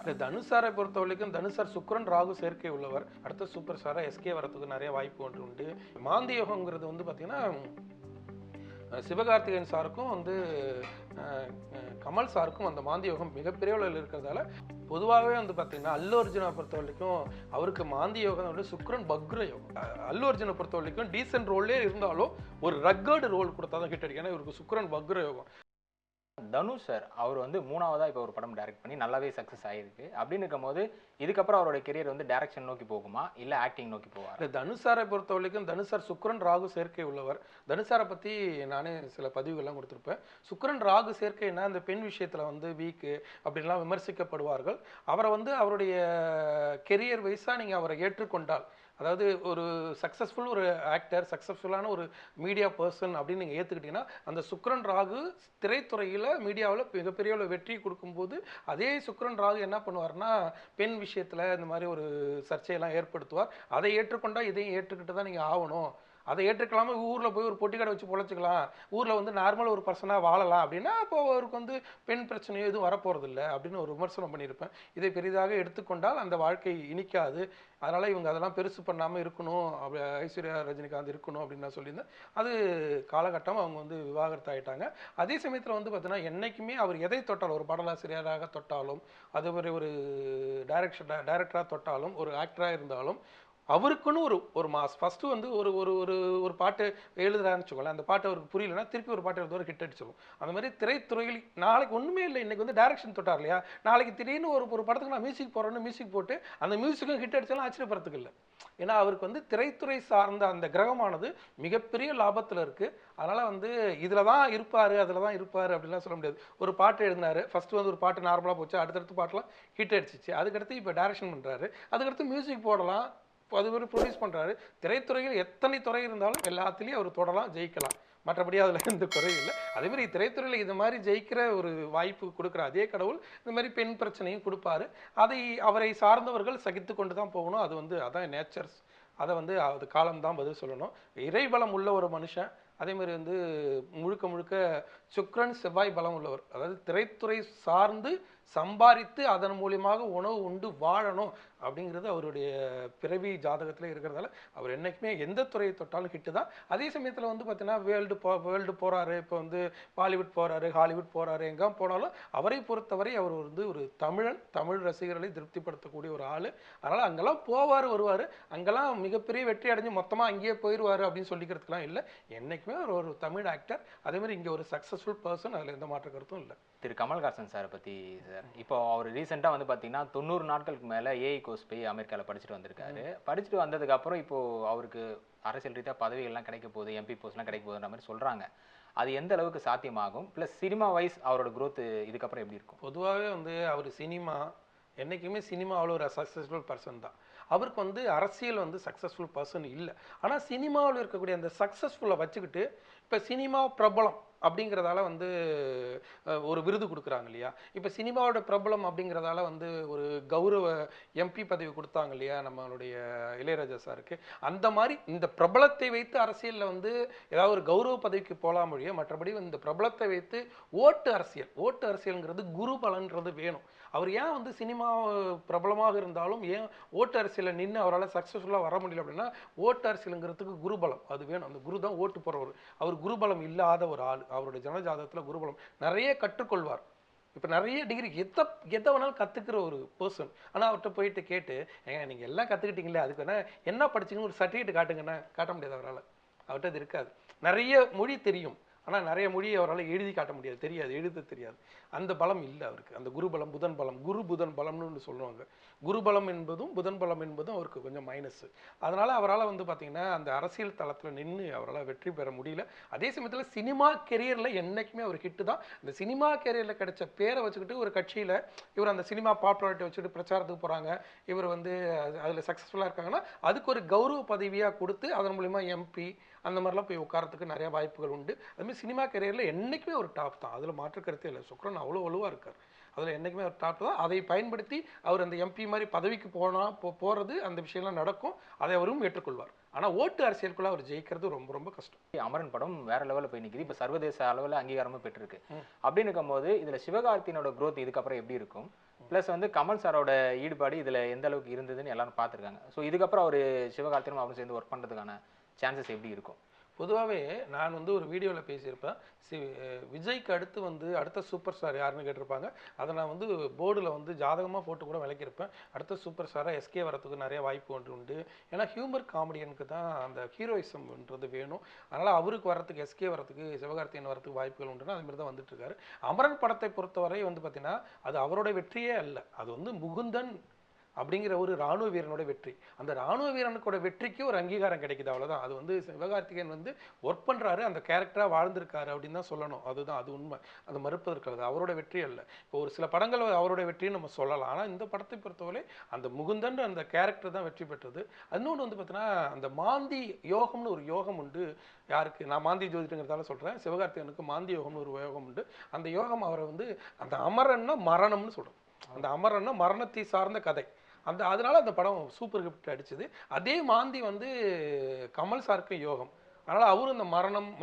இல்லை, தனுஷாரை பொறுத்த வரைக்கும் தனுஷார் சுக்கிரன் ராகு சேர்க்கை உள்ளவர். அடுத்த சூப்பர் ஸ்டாராக எஸ்கே வரதுக்கு நிறைய வாய்ப்பு ஒன்று உண்டு. மாந்தி யோகங்கிறது வந்து பார்த்தீங்கன்னா சிவகார்த்திகேயன் சாருக்கும் வந்து கமல் சாருக்கும் அந்த மாந்தி யோகம் மிகப்பெரிய அளவில் இருக்கிறதால பொதுவாகவே வந்து பார்த்தீங்கன்னா அல்லு அர்ஜுனை பொறுத்த வரைக்கும் அவருக்கு மாந்தி யோகம் வந்து சுக்கிரன் பக்ர யோகம். அல்லு அர்ஜுனை பொறுத்த வரைக்கும் டீசென்ட் ரோல்லே இருந்தாலும் ஒரு ரக்கர்டு ரோல் கொடுத்தா தான் ஹிட் அடிக்கும். ஏன்னா இவருக்கு சுக்கிரன் பக்ர யோகம். தனுஷ் சார் அவர் வந்து மூணாவதா இப்போ ஒரு படம் டைரக்ட் பண்ணி நல்லாவே சக்ஸஸ் ஆயிருக்கு. அப்படின்னு இருக்கும்போது இதுக்கப்புறம் அவரோட கெரியர் வந்து டைரக்ஷன் நோக்கி போகுமா இல்லை ஆக்டிங் நோக்கி போவார்? தனுஷாரை பொறுத்த வரைக்கும் தனுஷார் சுக்கிரன் ராகு சேர்க்கை உள்ளவர். தனுஷாரை பற்றி நானே சில பதிவுகள்லாம் கொடுத்துருப்பேன். சுக்கிரன் ராகு சேர்க்கைன்னா இந்த பெண் விஷயத்தில் வந்து வீக்கு அப்படின்லாம் விமர்சிக்கப்படுவார்கள். அவரை வந்து அவருடைய கெரியர் வைஸாக நீங்கள் அவரை ஏற்றுக்கொண்டால், அதாவது ஒரு சக்ஸஸ்ஃபுல் ஒரு ஆக்டர், சக்ஸஸ்ஃபுல்லான ஒரு மீடியா பர்சன் அப்படின்னு நீங்கள் ஏற்றுக்கிட்டீங்கன்னா அந்த சுக்கிரன் ராகு திரைத்துறையில் மீடியாவில் மிகப்பெரிய ஒரு வெற்றி கொடுக்கும்போது அதே சுக்கிரன் ராகு என்ன பண்ணுவார்னா பெண் விஷயத்தில் இந்த மாதிரி ஒரு சர்ச்சையெல்லாம் ஏற்படுத்துவார். அதை ஏற்றுக்கொண்டால் இதையும் ஏற்றுக்கிட்டு தான் நீங்கள் ஆகணும். அதை ஏற்றுக்கலாமல் ஊரில் போய் ஒரு பொட்டி கடை வச்சு பொழைச்சிக்கலாம், ஊரில் வந்து நார்மல் ஒரு பர்சனாக வாழலாம் அப்படின்னா அப்போ அவருக்கு வந்து பெண் பிரச்சனையோ எதுவும் வரப்போகிறது இல்லை அப்படின்னு ஒரு விமர்சனம் பண்ணியிருப்பேன். இதை பெரிதாக எடுத்துக்கொண்டால் அந்த வாழ்க்கை இனிக்காது. அதனால் இவங்க அதெல்லாம் பெருசு பண்ணாமல் இருக்கணும், அப்படி ஐஸ்வர்யா ரஜினிகாந்த் இருக்கணும் அப்படின்னு நான் சொல்லியிருந்தேன். அது காலகட்டம் அவங்க வந்து விவாகரத்து ஆகிட்டாங்க. அதே சமயத்தில் வந்து பார்த்தீங்கன்னா என்றைக்குமே அவர் எதை தொட்டாலும், ஒரு பாடலாசிரியராக தொட்டாலும், அது ஒரு டைரக்டராக தொட்டாலும், ஒரு ஆக்டராக இருந்தாலும் அவருக்குன்னு ஒரு மாஸ் ஃபர்ஸ்ட் வந்து ஒரு ஒரு ஒரு ஒரு பாட்டு எழுதுறான்னு வச்சுக்கோங்களேன். அந்த பாட்டு அவருக்கு புரியலன்னா திருப்பி ஒரு பாட்டு எழுதுவார், ஹிட் அடிச்சிடும். அந்த மாதிரி திரைத்துறையில் நாளைக்கு ஒன்றுமே இல்லை, இன்னைக்கு வந்து டைரக்ஷன் தொட்டார் இல்லையா, நாளைக்கு திடீர்னு ஒரு படத்துக்கு நான் மியூசிக் போடுறேன்னு மியூசிக் போட்டு அந்த மியூசிக்கும் ஹிட் அடிச்சாலும் ஆச்சரியப்படுறதுக்கு இல்லை. ஏன்னா அவருக்கு வந்து திரைத்துறை சார்ந்த அந்த கிரகமானது மிகப்பெரிய லாபத்தில் இருக்குது. அதனால் வந்து இதில் தான் இருப்பார், அதில் தான் இருப்பார் அப்படின்லாம் சொல்ல முடியாது. ஒரு பாட்டு எழுதினார், ஃபஸ்ட்டு வந்து ஒரு பாட்டு நார்மலாக போச்சு, அடுத்தடுத்து பாட்டெலாம் ஹிட் அடிச்சிச்சு. அதுக்கடுத்து இப்போ டைரக்ஷன் பண்ணுறாரு, அதுக்கடுத்து மியூசிக் போடலாம், அது ஒரு ப்ரொடியூஸ் பண்ணுறாரு. திரைத்துறையில் எத்தனை துறை இருந்தாலும் எல்லாத்துலேயும் அவர் தொடலாம், ஜெயிக்கலாம். மற்றபடி அதில் எந்த குறையும் இல்லை. அதேமாதிரி திரைத்துறையில் இது மாதிரி ஜெயிக்கிற ஒரு வாய்ப்பு கொடுக்குற அதே கடவுள் இந்த மாதிரி பெண் பிரச்சனையும் கொடுப்பாரு. அதை அவரை சார்ந்தவர்கள் சகித்து கொண்டு தான் போகணும். அது வந்து அதான் நேச்சர்ஸ். அதை வந்து அது காலம்தான் பதில் சொல்லணும். இறைபலம் உள்ள ஒரு மனுஷன், அதேமாதிரி வந்து முழுக்க முழுக்க சுக்கிரன் செவ்வாய் பலம் உள்ளவர். அதாவது திரைத்துறை சார்ந்து சம்பாதித்து அதன் மூலியமாக உணவு உண்டு வாழணும் அப்படிங்கிறது அவருடைய பிறவி ஜாதகத்தில் இருக்கிறதால அவர் என்றைக்குமே எந்த துறையை தொட்டாலும் ஹிட்டு தான். அதே சமயத்தில் வந்து பார்த்தீங்கன்னா வேர்ல்டு போகிறாரு, இப்போ வந்து பாலிவுட் போகிறாரு, ஹாலிவுட் போகிறாரு, எங்கே போனாலும் அவரை பொறுத்தவரை அவர் வந்து ஒரு தமிழ் ரசிகர்களை திருப்திப்படுத்தக்கூடிய ஒரு ஆள். அதனால் அங்கெல்லாம் போவார் வருவார், அங்கெல்லாம் மிகப்பெரிய வெற்றி அடைஞ்சு மொத்தமாக அங்கேயே போயிடுவார் அப்படின்னு சொல்லிக்கிறதுக்கெலாம் இல்லை. என்றைக்குமே ஒரு தமிழ் ஆக்டர், அதேமாதிரி இங்கே ஒரு சக்ஸஸ்ஃபுல் பர்சன், அதில் எந்த மாற்ற கருத்தும் இல்லை. திரு கமல்ஹாசன் சாரை பற்றி சார், இப்போ அவர் ரீசெண்டாக வந்து பார்த்தீங்கன்னா 90 நாட்களுக்கு மேலே ஏஐ கோர்ஸ் போய் அமெரிக்காவில் படிச்சுட்டு வந்திருக்காரு. படிச்சுட்டு வந்ததுக்கப்புறம் இப்போது அவருக்கு அரசியல் ரீதியாக பதவிகள்லாம் கிடைக்க போகுது, எம்பி போஸ்ட்லாம் கிடைக்க போகுதுன்ற மாதிரி சொல்கிறாங்க. அது எந்த அளவுக்கு சாத்தியமாகும், ப்ளஸ் சினிமா வைஸ் அவரோட க்ரோத் இதுக்கப்புறம் எப்படி இருக்கும்? பொதுவாகவே வந்து அவர் சினிமா என்றைக்குமே சினிமாவில் ஒரு சக்ஸஸ்ஃபுல் பர்சன் தான். அவருக்கு வந்து அரசியல் வந்து சக்ஸஸ்ஃபுல் பர்சன் இல்லை. ஆனால் சினிமாவில் இருக்கக்கூடிய அந்த சக்ஸஸ்ஃபுல்லை வச்சுக்கிட்டு இப்போ சினிமா பிரபலம் அப்படிங்கிறதால வந்து ஒரு விருது கொடுக்குறாங்க இல்லையா. இப்போ சினிமாவோட பிரபலம் அப்படிங்கிறதால வந்து ஒரு கௌரவ எம்பி பதவி கொடுத்தாங்க இல்லையா நம்மளுடைய இளையராஜா சாருக்கு. அந்த மாதிரி இந்த பிரபலத்தை வைத்து அரசியலில் வந்து ஏதாவது ஒரு கௌரவ பதவிக்கு போகலாம் மொழிய, மற்றபடி இந்த பிரபலத்தை வைத்து ஓட்டு அரசியல்ங்கிறது குரு பலன்றது வேணும். அவர் ஏன் வந்து சினிமா பிரபலமாக இருந்தாலும் ஏன் ஓட்டு அரசியலில் நின்று அவரால் சக்ஸஸ்ஃபுல்லாக வர முடியல அப்படின்னா ஓட்டு அரசியலுங்கிறதுக்கு குருபலம் அது வேணும். அந்த குரு தான் ஓட்டு போகிறவர். அவர் குருபலம் இல்லாத ஒரு ஆள். அவருடைய ஜனஜாதகத்தில் குருபலம் நிறைய கற்றுக்கொள்வார். இப்போ நிறைய டிகிரி எதை வேணாலும் கற்றுக்கிற ஒரு பர்சன். ஆனால் அவர்கிட்ட போயிட்டு கேட்டு ஏங்க நீங்கள் எல்லாம் கற்றுக்கிட்டீங்களே, அதுக்கு என்ன படிச்சிங்கன்னு ஒரு சர்டிஃபிகேட் காட்டுங்கன்னா காட்ட முடியாது அவரால். அவர்கிட்ட அது இருக்காது. நிறைய மொழி தெரியும், ஆனால் நிறைய மொழியை அவரால் எழுதி காட்ட முடியாது, தெரியாது, எழுத தெரியாது. அந்த பலம் இல்லை அவருக்கு. அந்த குருபலம் புதன் பலம், குரு புதன் பலம்னு சொல்லுவாங்க. குருபலம் என்பதும் புதன் பலம் என்பதும் அவருக்கு கொஞ்சம் மைனஸ். அதனால் அவரால் வந்து பார்த்திங்கன்னா அந்த அரசியல் தளத்தில் நின்று அவரால் வெற்றி பெற முடியல. அதே சமயத்தில் சினிமா கெரியரில் என்றைக்குமே அவர் ஹிட்டு தான். இந்த சினிமா கெரியரில் கிடைச்ச பேரை வச்சுக்கிட்டு ஒரு கட்சியில் இவர் அந்த சினிமா பாப்புலாரிட்டி வச்சுக்கிட்டு பிரச்சாரத்துக்கு போகிறாங்க, இவர் வந்து அதில் சக்ஸஸ்ஃபுல்லாக இருக்காங்கன்னா அதுக்கு ஒரு கௌரவ பதவியாக கொடுத்து அதன் மூலிமா எம்பி அந்த மாதிரிலாம் போய் உட்காரத்துக்கு நிறைய வாய்ப்புகள் உண்டு. அதுமாதிரி சினிமா கெரியரில் என்றைக்குமே ஒரு டாப் தான், அதில் மாற்று கருத்தே இல்லை. சுக்ரன் அவ்வளோ வலுவாக இருக்கார், அதில் என்றைக்குமே ஒரு டாப் தான். அதை பயன்படுத்தி அவர் அந்த எம்பி மாதிரி பதவிக்கு போகிறது அந்த விஷயம்லாம் நடக்கும், அதை அவரும் ஏற்றுக்கொள்வார். ஆனால் ஓட்டு அரசியலுக்குள்ள அவர் ஜெயிக்கிறது ரொம்ப ரொம்ப கஷ்டம். அமரன் படம் வேற லெவலில் போய் நிற்கிது, இப்போ சர்வதேச அளவில் அங்கீகாரமும் பெற்றிருக்கு. அப்படின்னு இருக்கும்போது இதில் சிவகார்த்தியனோட க்ரோத் இதுக்கப்புறம் எப்படி இருக்கும்? ப்ளஸ் வந்து கமல் சாரோட ஈடுபாடு இதுல எந்த அளவுக்கு இருந்ததுன்னு எல்லாரும் பார்த்துருக்காங்க. ஸோ இதுக்கப்புறம் அவர் சிவகார்த்திகேயனும் அவரும் சேர்ந்து ஒர்க் பண்றதுக்கான சான்சஸ் எப்படி இருக்கும்? பொதுவாகவே நான் வந்து ஒரு வீடியோவில் பேசியிருப்பேன். விஜய்க்கு அடுத்து வந்து அடுத்த சூப்பர் ஸ்டார் யாருன்னு கேட்டிருப்பாங்க. அதை நான் வந்து போர்டில் வந்து ஜாதகமாக போட்டு கூட விளக்கியிருப்பேன். அடுத்த சூப்பர் ஸ்டாராக எஸ்கே வரத்துக்கு நிறைய வாய்ப்பு ஒன்று உண்டு. ஏன்னா ஹியூமர் காமெடியனுக்கு தான் அந்த ஹீரோயிசம்ன்றது வேணும். அதனால் அவருக்கு வரத்துக்கு, எஸ்கே வரத்துக்கு, சிவகார்த்திகேயன் வரத்துக்கு வாய்ப்புகள் உண்டுன்னா அதுமாரி தான் வந்துட்டு இருக்காரு. அமரன் படத்தை பொறுத்தவரை வந்து பார்த்தீங்கன்னா அது அவரோட வெற்றியே அல்ல. அது வந்து முகுந்தன் அப்படிங்கிற ஒரு ராணுவ வீரனோட வெற்றி. அந்த ராணுவ வீரனுக்கோட வெற்றிக்கு ஒரு அங்கீகாரம் கிடைக்குது, அவ்வளவுதான். அது வந்து சிவகார்த்திகேயன் வந்து ஒர்க் பண்றாரு, அந்த கேரக்டரா வாழ்ந்திருக்காரு அப்படின்னு தான் சொல்லணும். அதுதான், அது உண்மை. அது மறுப்பதற்காது அவரோட வெற்றி அல்ல. இப்போ ஒரு சில படங்கள் அவரோட வெற்றின்னு நம்ம சொல்லலாம். ஆனா இந்த படத்தை பொறுத்தவரை அந்த முகுந்தன் அந்த கேரக்டர் தான் வெற்றி பெற்றது. இன்னொன்று வந்து பார்த்தீங்கன்னா அந்த மாந்தி யோகம்னு ஒரு யோகம் உண்டு. யாருக்கு, நான் மாந்தி ஜோதிடங்கிறதால சொல்றேன், சிவகார்த்திகேயனுக்கு மாந்தி யோகம்னு ஒரு யோகம் உண்டு. அந்த யோகம் அவரை வந்து அந்த அமரன்னா மரணம்னு சொல்றோம். அந்த அமரன்னா மரணத்தை சார்ந்த கதை. அதனால அந்த படம் சூப்பர் ஹிட் அடிச்சது. அதே மாந்தி வந்து கமல் சாருக்கு யோகம். அதனால அவரும் இந்த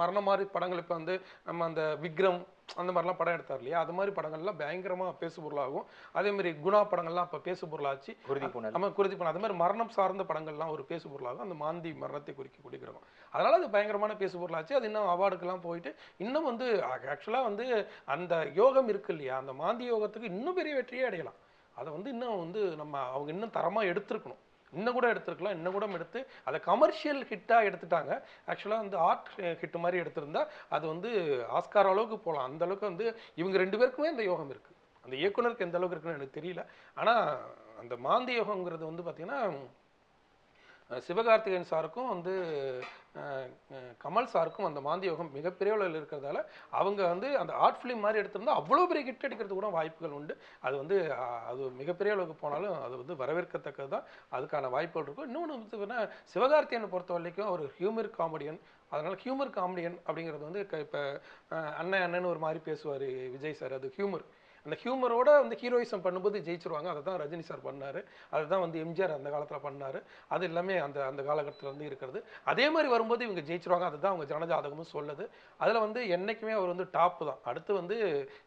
மரணம் மாதிரி படங்கள் இப்போ வந்து நம்ம அந்த விக்ரம் அந்த மாதிரிலாம் படம் எடுத்தார் இல்லையா, அது மாதிரி படங்கள்லாம் பயங்கரமாக பேசு பொருளாகும். அதே மாதிரி குணா படங்கள்லாம் இப்போ பேசு பொருளாச்சு. நம்ம குருதி பண்ண அது மாதிரி மரணம் சார்ந்த படங்கள்லாம் ஒரு பேசு பொருளாகும். அந்த மாந்தி மரணத்தை குறிக்கக்கூடிய கிரகம். அதனால அது பயங்கரமான பேசு பொருளாச்சு. அது இன்னும் அவார்டுக்கெல்லாம் போயிட்டு இன்னும் வந்து ஆக்சுவலாக வந்து அந்த யோகம் இருக்கு இல்லையா, அந்த மாந்தி யோகத்துக்கு இன்னும் பெரிய வெற்றியே அடையலாம். அதை வந்து இன்னும் வந்து அவங்க இன்னும் தரமாக எடுத்துருக்கணும். இன்னும் கூட எடுத்துருக்கலாம். இன்னும் கூட எடுத்து அதை கமர்ஷியல் ஹிட்டாக எடுத்துட்டாங்க. ஆக்சுவலாக வந்து ஆர்ட் ஹிட் மாதிரி எடுத்திருந்தா அது வந்து ஆஸ்கார் அளவுக்கு போகலாம். அந்த அளவுக்கு வந்து இவங்க 2 பேருக்குமே அந்த யோகம் இருக்குது. அந்த இயக்குனருக்கு எந்த அளவுக்கு இருக்குன்னு எனக்கு தெரியல. ஆனால் அந்த மாந்தி யோகங்கிறது வந்து பார்த்தீங்கன்னா சிவகார்த்திகேயன் சாருக்கும் வந்து கமல் சாருக்கும் அந்த மாந்தி யோகம் மிகப்பெரிய அளவில் இருக்கிறதால அவங்க வந்து அந்த ஆர்ட் ஃபிலிம் மாதிரி எடுத்திருந்தா அவ்வளோ பெரிய ஹிட் அடிக்கிறது கூட வாய்ப்புகள் உண்டு. அது வந்து அது மிகப்பெரிய அளவுக்கு போனாலும் அது வந்து வரவேற்கத்தக்கது தான். அதுக்கான வாய்ப்புகள் இருக்கும். இன்னொன்று வந்து சிவகார்த்திகேயனை பொறுத்த வரைக்கும் ஒரு ஹியூமர் காமெடியன். அதனால ஹியூமர் காமெடியன் அப்படிங்கிறது வந்து இப்போ அண்ணன் ஒரு மாதிரி பேசுவார் விஜய் சார், அது ஹியூமர். அந்த ஹியூமரோட வந்து ஹீரோயிசம் பண்ணும்போது ஜெயிச்சிருவாங்க. அதை தான் ரஜினி சார் பண்ணார். அதுதான் வந்து எம்ஜிஆர் அந்த காலத்தில் பண்ணார். அது எல்லாமே அந்த காலகட்டத்தில் வந்து இருக்கிறது. அதே மாதிரி வரும்போது இவங்க ஜெயிச்சிருவாங்க. அதுதான் அவங்க ஜனஜாதகமும் சொல்லுது. அதில் வந்து என்றைக்குமே அவர் வந்து டாப்பு தான். அடுத்து வந்து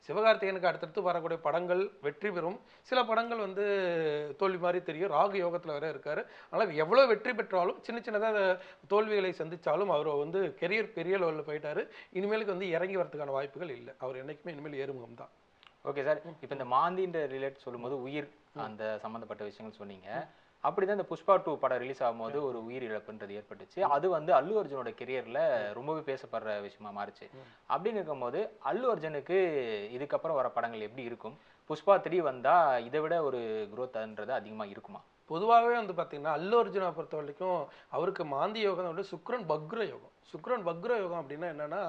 சிவகார்த்திகேயனுக்கு அடுத்தடுத்து வரக்கூடிய படங்கள் வெற்றி பெறும். சில படங்கள் வந்து தோல்வி மாதிரி தெரியும். ராகு யோகத்தில் வேற இருக்கார். அதனால் எவ்வளோ வெற்றி பெற்றாலும் சின்னதாக தோல்விகளை சந்தித்தாலும் அவர் வந்து கெரியர் பெரிய லெவலில் போயிட்டார். இனிமேலுக்கு வந்து இறங்கி வரதுக்கான வாய்ப்புகள் இல்லை. அவர் என்றைக்குமே இனிமேல் ஏறுமுகம் தான். ஓகே சார், இப்போ இந்த மாந்தின்ற ரிலேட் சொல்லும்போது உயிர் அந்த சம்மந்தப்பட்ட விஷயங்கள் சொன்னீங்க. அப்படிதான் இந்த புஷ்பா 2 படம் ரிலீஸ் ஆகும்போது ஒரு உயிர் இழப்புன்றது ஏற்பட்டுச்சு. அது வந்து அல்லு அர்ஜுனோட கெரியர்ல ரொம்பவே பேசப்படுற விஷயமா மாறிச்சு. அப்படின்னு இருக்கும்போது அல்லு அர்ஜுனுக்கு இதுக்கப்புறம் வர படங்கள் எப்படி இருக்கும்? புஷ்பா 3 வந்தா இதை விட ஒரு குரோத்ன்றது அதிகமா இருக்குமா? பொதுவாகவே வந்து பார்த்தீங்கன்னா அல்லு அர்ஜுனை பொறுத்த வரைக்கும் அவருக்கு மாந்தி யோகம் வந்து சுக்ரன் வக்ர யோகம். சுக்ரன் வக்ர யோகம் அப்படின்னா என்னன்னா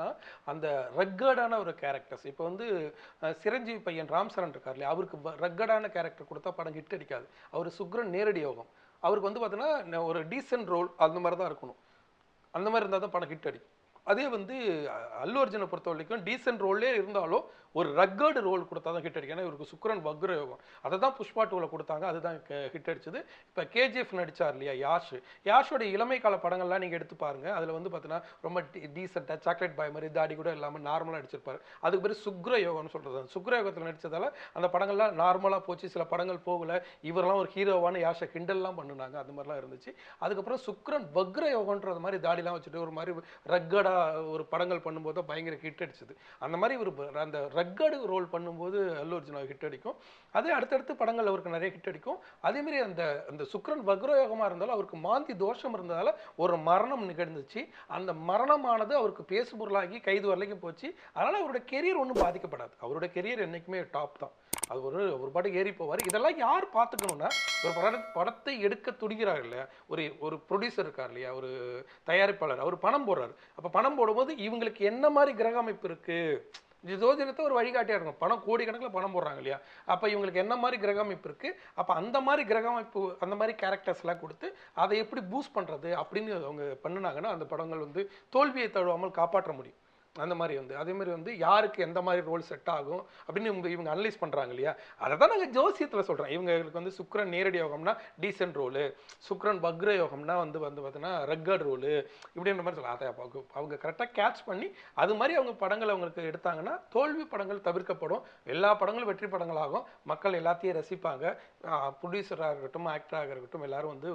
அந்த ரக்கடான ஒரு கேரக்டர்ஸ். இப்போ வந்து சிரஞ்சீவி பையன் ராம் சரண் இருக்கார் இல்லையா, அவருக்கு ரக்கடான கேரக்டர் கொடுத்தா படம் ஹிட் அடிக்காது. அவர் சுக்ரன் நேரடி யோகம். அவருக்கு வந்து பார்த்தீங்கன்னா ஒரு டீசென்ட் ரோல் அந்த மாதிரி தான் இருக்கணும். அந்த மாதிரி இருந்தால் தான் படம் ஹிட் அடிக்கும். அதே வந்து அல்லு அர்ஜுனை பொறுத்த வரைக்கும் டீசென்ட் ரோல்லே இருந்தாலும் ஒரு ரக்கர்டு ரோல் கொடுத்தா தான் ஹிட் அடிக்கும். ஏன்னா இவருக்கு சுக்ரன் வக்ர யோகம். அதை தான் புஷ்பா 2ல கொடுத்தாங்க. அதுதான் ஹிட் அடிச்சது. இப்போ கேஜிஎஃப் நடிச்சார் இல்லையா யாஷோட இளமை கால படங்கள்லாம் நீங்கள் எடுத்து பாருங்க. அதில் வந்து பார்த்தீங்கன்னா ரொம்ப டீசெண்டாக சாக்லேட் பாய் மாதிரி தாடி கூட இல்லாமல் நார்மலாக நடிச்சிருப்பாரு. அதுக்கு பேர் சுக்ர யோகம்னு சொல்கிறது. சுக்ர யோகத்தில் நடித்ததால் அந்த படங்கள்லாம் நார்மலாக போச்சு. சில படங்கள் போகல. இவரெல்லாம் ஒரு ஹீரோவான யாஷை கிண்டல்லாம் பண்ணினாங்க. அது மாதிரிலாம் இருந்துச்சு. அதுக்கப்புறம் சுக்ரன் வக்ர யோகன்றது மாதிரி தாடிலாம் வச்சுட்டு ஒரு மாதிரி ரக்கடா ஒரு படங்கள் பண்ணும்போது தான் பயங்கர ஹிட் அடிச்சது. அந்த மாதிரி ஒரு அந்த ரக்கடு ரோல் பண்ணும்போது அல்லு அர்ஜுன் ஹிட் அடிக்கும். அதே அடுத்தடுத்து படங்கள் அவருக்கு நிறைய ஹிட் அடிக்கும். அதே மாதிரி அந்த சுக்ரன் வக்ரயோகமாக இருந்தாலும் அவருக்கு மாந்தி தோஷம் இருந்ததால ஒரு மரணம் நிகழ்ந்துச்சு. அந்த மரணமானது அவருக்கு பேசு பொருளாகி கைது வரலைக்கும் போச்சு. அதனால அவருடைய கெரியர் ஒன்றும் பாதிக்கப்படாது. அவருடைய கெரியர் என்னைக்குமே டாப் தான். அது ஒரு பாட்டு ஏறி போவார். இதெல்லாம் யார் பார்த்துக்கணும்னா ஒரு படத்தை எடுக்க துடிக்கிறார் இல்லையா, ஒரு ப்ரொடியூசர் இருக்கார் இல்லையா, ஒரு தயாரிப்பாளர், அவர் பணம் போடுறாரு. அப்போ பணம் போடும்போது இவங்களுக்கு என்ன மாதிரி கிரக அமைப்பு இருக்கு, ஜோதிடத்தை ஒரு வழிகாட்டியா இருக்கும். பணம் கோடிக்கணக்கில் பணம் போடுறாங்க இல்லையா, அப்போ இவங்களுக்கு என்ன மாதிரி கிரக அமைப்பு இருக்கு, அப்போ அந்த மாதிரி கிரக அமைப்பு அந்த மாதிரி கேரக்டர்ஸ்லாம் கொடுத்து அதை எப்படி பூஸ்ட் பண்றது அப்படின்னு அவங்க பண்ணினாங்கன்னா அந்த படங்கள் வந்து தோல்வியை தழுவாமல் காப்பாற்ற முடியும். அந்த மாதிரி வந்து அதே மாதிரி வந்து யாருக்கு எந்த மாதிரி ரோல் செட் ஆகும் அப்படின்னு இவங்க அனலைஸ் பண்றாங்க இல்லையா. அதை தான் நாங்கள் ஜோசியத்தில் சொல்றோம். இவங்களுக்கு வந்து சுக்கிரன் நேரடி யோகம்னா டீசென்ட் ரோலு, சுக்கிரன் வக்ர யோகம்னா வந்து பார்த்தீங்கன்னா ரெக்கர்ட் ரோலு இப்படின்ற மாதிரி சொல்லலாம். அதை அவங்க கரெக்டாக கேட்ச் பண்ணி அது மாதிரி அவங்க படங்கள் அவங்களுக்கு எடுத்தாங்கன்னா தோல்வி படங்கள் தவிர்க்கப்படும். எல்லா படங்களும் வெற்றி படங்களாகும். மக்கள் எல்லாத்தையும் ரசிப்பாங்க. ப்ரொடியூசராக இருக்கட்டும், ஆக்டராக இருக்கட்டும், எல்லாரும் வந்து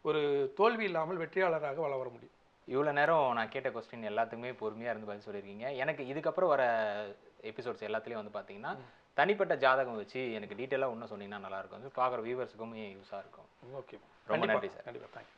ஒரு தோல்வி இல்லாமல் வெற்றியாளராக வளர முடியும். இவ்வளோ நேரம் நான் கேட்ட கொஸ்டின் எல்லாத்துக்குமே பொறுமையாக இருந்து பதில் சொல்லியிருக்கீங்க. எனக்கு இதுக்கப்புறம் வர எபிசோட்ஸ் எல்லாத்துலேயும் வந்து பார்த்தீங்கன்னா தனிப்பட்ட ஜாதகம் வச்சு எனக்கு டீட்டெயிலாக இன்னும் சொன்னீங்கன்னா நல்லாயிருக்கும். பார்க்குற வியூவர்ஸுக்கும் யூஸாக இருக்கும். ஓகே, ரொம்ப நன்றி சார். கண்டிப்பாக தேங்க்யூ.